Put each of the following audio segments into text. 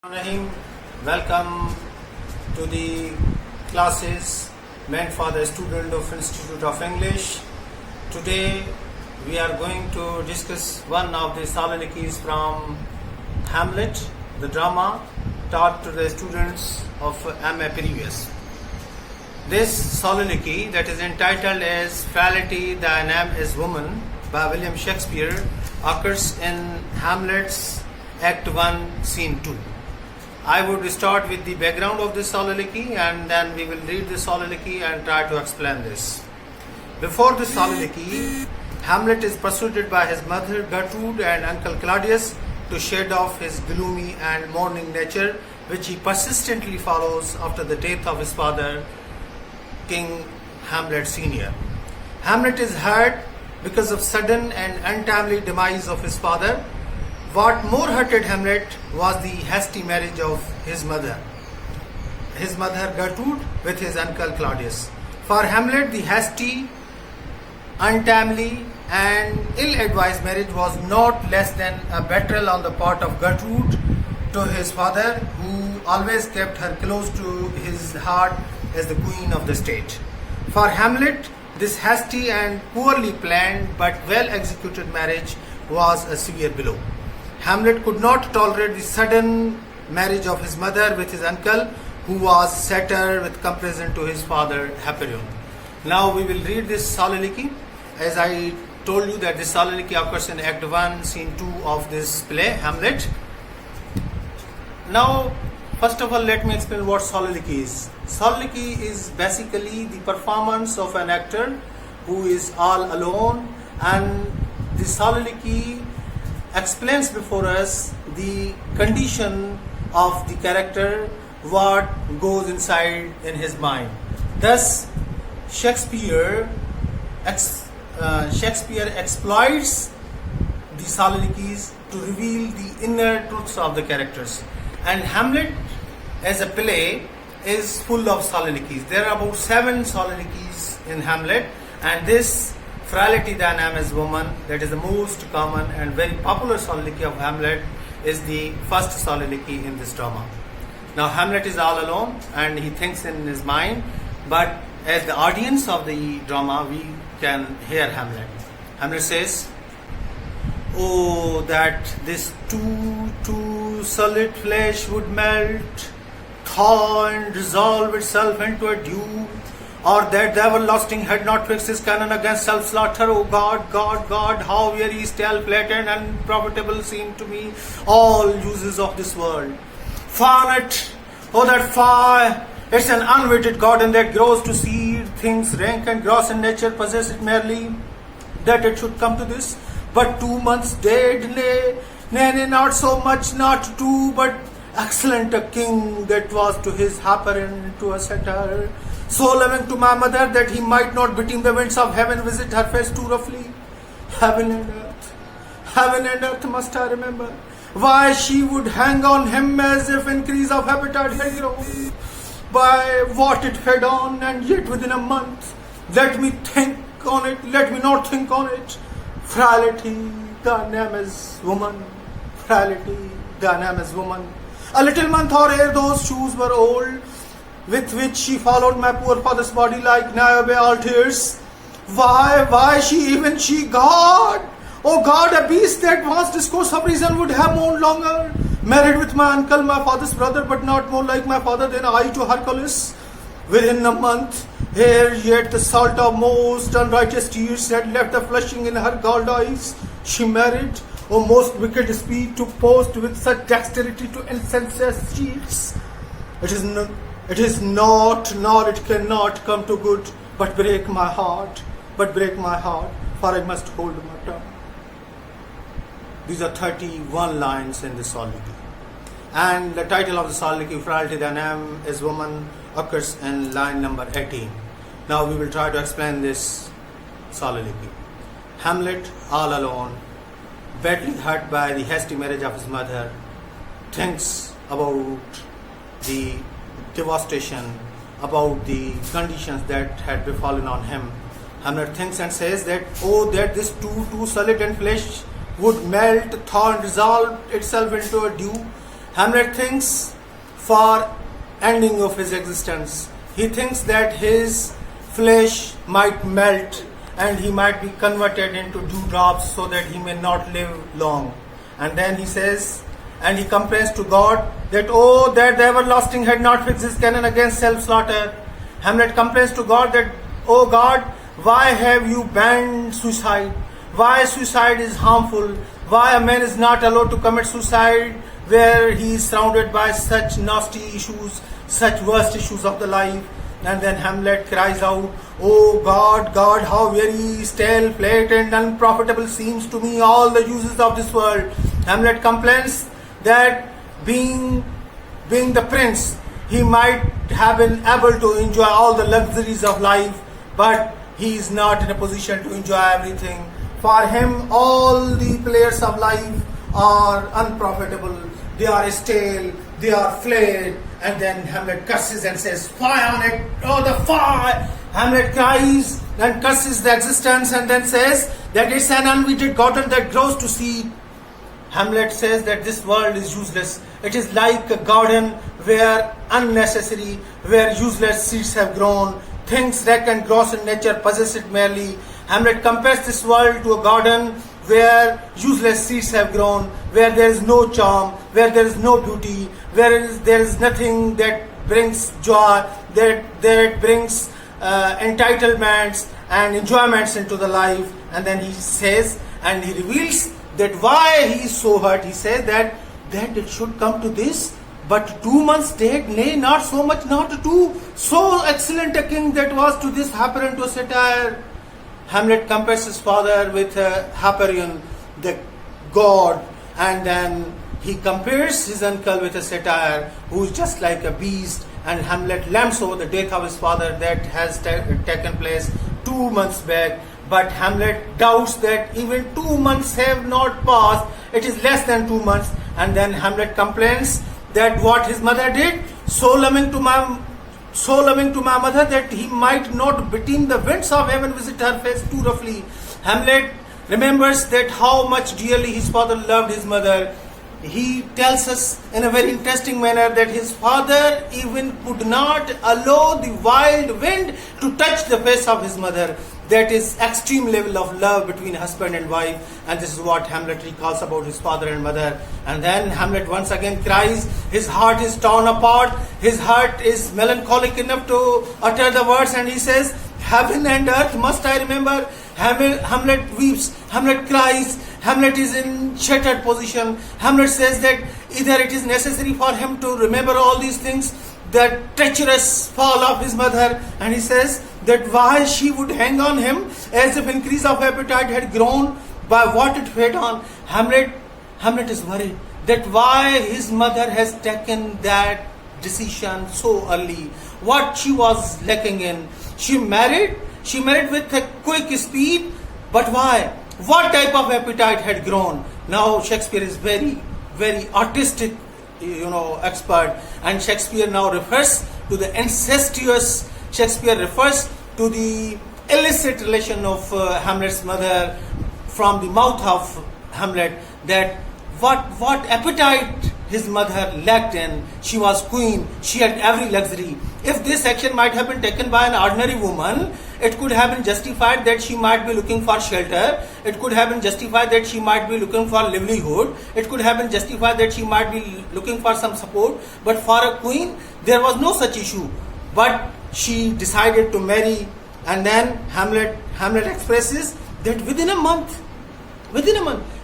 Ibrahim, welcome to the classes meant for the student of Institute of English. Today we are going to discuss one of the soliloquies from Hamlet, the drama taught to the students of MA previous. This soliloquy, that is entitled as Frailty, Thy Name is Woman by William Shakespeare, occurs in Hamlet's Act 1, Scene 2. I would start with the background of this soliloquy and then we will read the soliloquy and try to explain this. Before the soliloquy, Hamlet is persuaded by his mother Gertrude and uncle Claudius to shed off his gloomy and mourning nature, which he persistently follows after the death of his father, King Hamlet Sr. Hamlet is hurt because of sudden and untimely demise of his father. What more hurted Hamlet was the hasty marriage of his mother Gertrude with his uncle Claudius. For Hamlet, the hasty, untimely and ill-advised marriage was not less than a betrayal on the part of Gertrude to his father, who always kept her close to his heart as the queen of the state. For Hamlet, this hasty and poorly planned but well-executed marriage was a severe blow. Hamlet could not tolerate the sudden marriage of his mother with his uncle, who was satyr with comparison to his father Ibrahim. Now we will read this soliloquy. As I told you that this soliloquy occurs in Act 1, Scene 2 of this play, Hamlet. Now, first of all, let me explain what soliloquy is. Soliloquy is basically the performance of an actor who is all alone, and the soliloquy explains before us the condition of the character, what goes inside in his mind. Thus, Shakespeare exploits the soliloquies to reveal the inner truths of the characters. And Hamlet, as a play, is full of soliloquies. There are about 7 soliloquies in Hamlet, and this Frailty, Thy Name is Woman, that is the most common and very popular soliloquy of Hamlet, is the first soliloquy in this drama. Now Hamlet is all alone and he thinks in his mind, but as the audience of the drama we can hear Hamlet. Hamlet says, "Oh, that this too solid flesh would melt, thaw and dissolve itself into a dew, or that the everlasting had not fixed his cannon against self-slaughter. O God, God, God, how very stale, flattened, and unprofitable seem to me all uses of this world. Farnet, oh that fire, it's an unwitted garden that grows to seed things rank and gross in nature, possess it merely that it should come to this. But 2 months dead, nay, not so much, not 2, but excellent a king that was to his haperin to a satyr, so loving to my mother that he might not between the winds of heaven visit her face too roughly. Heaven and earth must I remember, why she would hang on him as if increase of appetite had grown, by what it fed on, and yet within a month, let me not think on it. Frailty, thy name is woman, frailty, thy name is woman. A little month or ere those shoes were old, with which she followed my poor father's body like Niobe all tears. Why she, God, oh God, a beast that vast discourse of reason would have mourned longer, married with my uncle, my father's brother, but not more like my father than I to Hercules. Within a month, ere yet the salt of most unrighteous tears had left the flushing in her galled eyes, she married, O most wicked speed, to post with such dexterity to insensate cheats. It is not, nor it cannot come to good, but break my heart, for I must hold my tongue." These are 31 lines in the soliloquy. And the title of the soliloquy, Frailty, Thy Name is Woman, occurs in line number 18. Now we will try to explain this soliloquy. Hamlet, all alone, badly hurt by the hasty marriage of his mother, thinks about the devastation, about the conditions that had befallen on him. Hamlet thinks and says that, oh, that this too solid and flesh would melt, thaw and dissolve itself into a dew, Hamlet thinks for ending of his existence. He thinks that his flesh might melt and he might be converted into dewdrops so that he may not live long. And then he says, and he complains to God that, oh, that the everlasting had not fixed his canon against self-slaughter. Hamlet complains to God that, oh God, why have you banned suicide? Why suicide is harmful? Why a man is not allowed to commit suicide where he is surrounded by such nasty issues, such worst issues of the life? And then Hamlet cries out, oh God, God, how very stale, flat and unprofitable seems to me all the uses of this world. Hamlet complains that being the prince, he might have been able to enjoy all the luxuries of life, but he is not in a position to enjoy everything. For him, all the players of life are unprofitable. They are stale, they are flayed. And then Hamlet curses and says, fire on it, oh the fire! Hamlet cries and curses the existence and then says that it's an unweeded garden that grows to seed. Hamlet says that this world is useless. It is like a garden where unnecessary, where useless seeds have grown. Things wreck and gross in nature possess it merely. Hamlet compares this world to a garden where useless seeds have grown, where there is no charm, where there is no beauty, where there is nothing that brings joy, that brings entitlements and enjoyments into the life. And then he says, and he reveals that why he is so hurt. He says that it should come to this, but 2 months dead, nay, not so much, not to so excellent a king that was to this Hyperion to a satire. Hamlet compares his father with Hyperion, the god, and then he compares his uncle with a satyr who is just like a beast, and Hamlet laments over the death of his father that has taken place 2 months back. But Hamlet doubts that even 2 months have not passed, it is less than 2 months. And then Hamlet complains that what his mother did, so loving to my mother that he might not between the winds of heaven visit her face too roughly. Hamlet remembers that how much dearly his father loved his mother. He tells us in a very interesting manner that his father even could not allow the wild wind to touch the face of his mother. That is extreme level of love between husband and wife, and this is what Hamlet recalls about his father and mother. And then Hamlet once again cries, his heart is torn apart, his heart is melancholic enough to utter the words, and he says, heaven and earth must I remember. Hamlet weeps, Hamlet cries, Hamlet is in shattered position. Hamlet says that either it is necessary for him to remember all these things, the treacherous fall of his mother, and he says that why she would hang on him as if increase of appetite had grown by what it fed on. Hamlet is worried that why his mother has taken that decision so early, what she was lacking in. She married with a quick speed, but why? What type of appetite had grown? Now Shakespeare is very, very artistic, expert, and Shakespeare now refers to the incestuous. Shakespeare refers to the illicit relation of Hamlet's mother from the mouth of Hamlet, that what appetite his mother lacked in. She was queen, she had every luxury. If this action might have been taken by an ordinary woman, it could have been justified that she might be looking for shelter, it could have been justified that she might be looking for livelihood, it could have been justified that she might be looking for some support. But for a queen, there was no such issue. But she decided to marry, and then Hamlet expresses that within a month,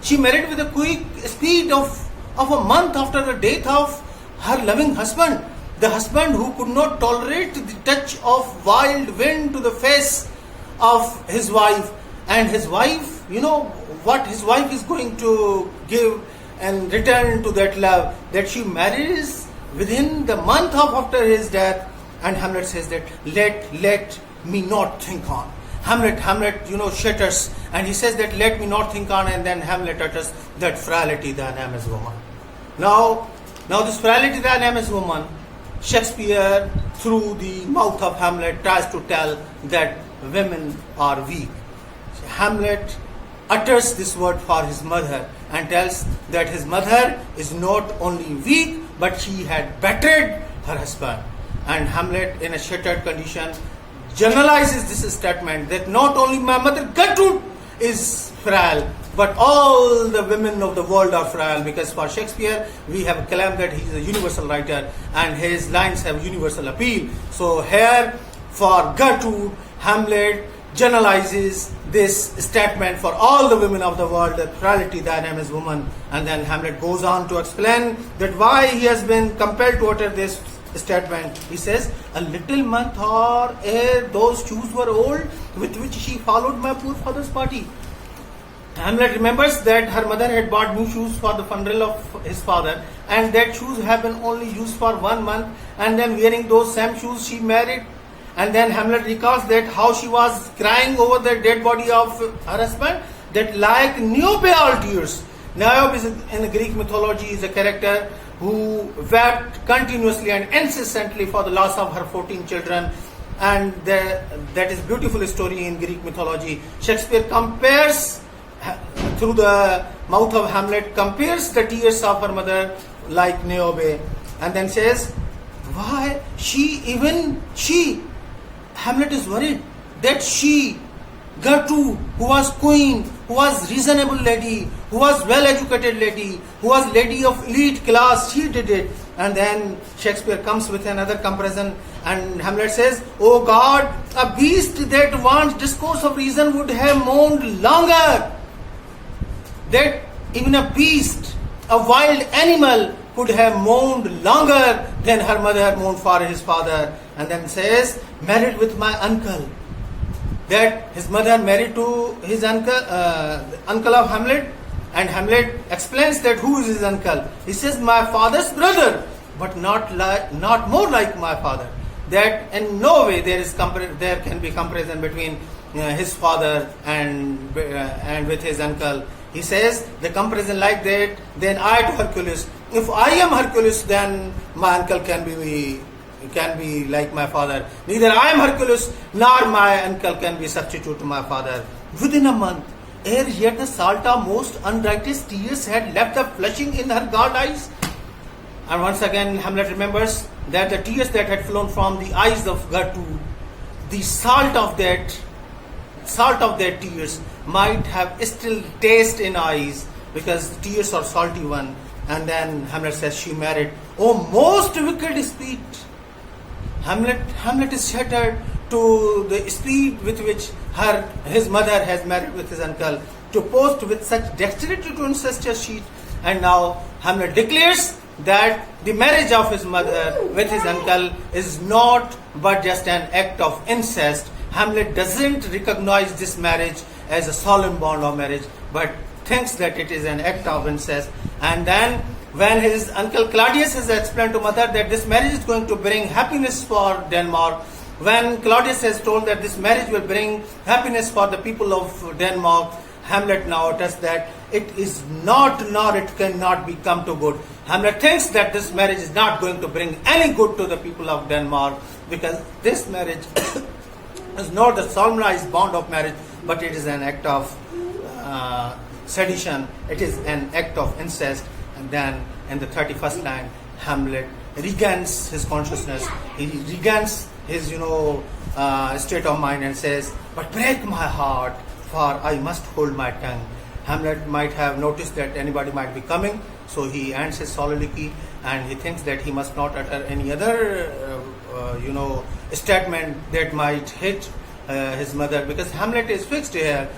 she married with a quick speed of a month after the death of her loving husband. The husband who could not tolerate the touch of wild wind to the face of his wife. And his wife, what his wife is going to give and return to that love, that she marries within the month of after his death. And Hamlet says that let me not think on. Hamlet, shatters, and he says that let me not think on, and then Hamlet utters that frailty thy name is woman. Now this frailty thy name is woman, Shakespeare through the mouth of Hamlet tries to tell that women are weak. Hamlet utters this word for his mother and tells that his mother is not only weak, but she had betrayed her husband. And Hamlet, in a shattered condition, generalizes this statement that not only my mother Gertrude is frail, but all the women of the world are frail, because for Shakespeare we have claimed that he is a universal writer and his lines have universal appeal. So here for Gertrude, Hamlet generalizes this statement for all the women of the world, that frailty, thy name is woman. And then Hamlet goes on to explain that why he has been compelled to utter this statement. He says, a little month or ere those shoes were old, with which she followed my poor father's party. Hamlet remembers that her mother had bought new shoes for the funeral of his father, and that shoes have been only used for 1 month, and then wearing those same shoes she married. And then Hamlet recalls that how she was crying over the dead body of her husband, that like Niobe all tears. Niobe is in the Greek mythology is a character who wept continuously and incessantly for the loss of her 14 children. And that is beautiful story in Greek mythology. Shakespeare compares, through the mouth of Hamlet, compares the tears of her mother like Niobe, and then says, why Hamlet is worried that she, Gertrude, who was queen, who was reasonable lady, who was well-educated lady, who was lady of elite class, she did it. And then Shakespeare comes with another comparison, and Hamlet says, oh God, a beast that wants discourse of reason would have mourned longer. That even a beast, a wild animal, could have mourned longer than her mother mourned for his father. And then says, married with my uncle. That his mother married to his uncle, uncle of Hamlet. And Hamlet explains that who is his uncle. He says, my father's brother, but not more like my father. That in no way there can be comparison between his father and with his uncle. He says the comparison like that, then I to Hercules. If I am Hercules, then my uncle can be like my father. Neither I am Hercules nor my uncle can be substitute to my father. Within a month, ere yet the Salta most unrighteous tears had left a flushing in her galled eyes. And once again Hamlet remembers that the tears that had flown from the eyes of Gertrude, the salt of their tears might have still taste in eyes, because tears are salty one. And then Hamlet says she married. Oh, most wicked speed. Hamlet is shattered to the speed with which his mother has married with his uncle, to post with such dexterity to incestuous cheat. And now Hamlet declares that the marriage of his mother with his uncle is not but just an act of incest. Hamlet doesn't recognize this marriage as a solemn bond of marriage, but thinks that it is an act of incest. And then when his uncle Claudius has explained to mother that this marriage is going to bring happiness for Denmark, when Claudius has told that this marriage will bring happiness for the people of Denmark, Hamlet now attests that it is not, nor it cannot become to good. Hamlet thinks that this marriage is not going to bring any good to the people of Denmark, because this marriage is not the solemnized bond of marriage, but it is an act of sedition. It is an act of incest. And then in the 31st line, Hamlet regains his consciousness. He regains his state of mind and says, but break my heart, for I must hold my tongue. Hamlet might have noticed that anybody might be coming, so he ends his soliloquy, and he thinks that he must not utter any other statement that might hit his mother, because Hamlet is fixed here.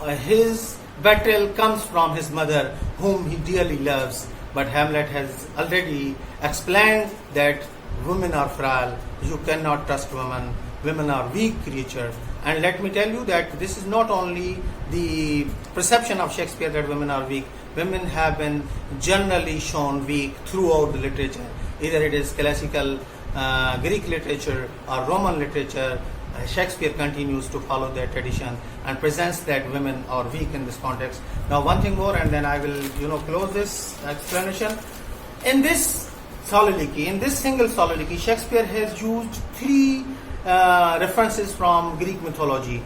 His betrayal comes from his mother, whom he dearly loves. But Hamlet has already explained that women are frail. You cannot trust women. Women are weak creatures. And let me tell you that this is not only the perception of Shakespeare that women are weak. Women have been generally shown weak throughout the literature. Either it is classical Greek literature or Roman literature. Shakespeare continues to follow that tradition and presents that women are weak in this context. Now, one thing more, and then I will, close this explanation. In this soliloquy, in this single soliloquy, Shakespeare has used three references from Greek mythology.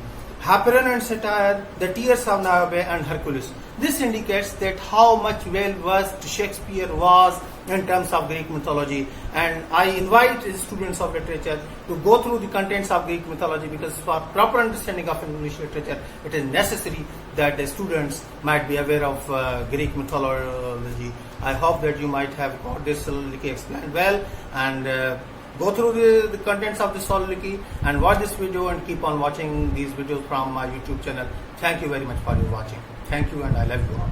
Hyperion and Satire, The Tears of Niobe and Hercules. This indicates that how much well versed Shakespeare was in terms of Greek mythology, and I invite students of literature to go through the contents of Greek mythology, because for proper understanding of English literature it is necessary that the students might be aware of Greek mythology. I hope that you might have got this soliloquy explained well, and go through the contents of the soliloquy and watch this video and keep on watching these videos from my YouTube channel. Thank you very much for your watching. Thank you, and I love you all.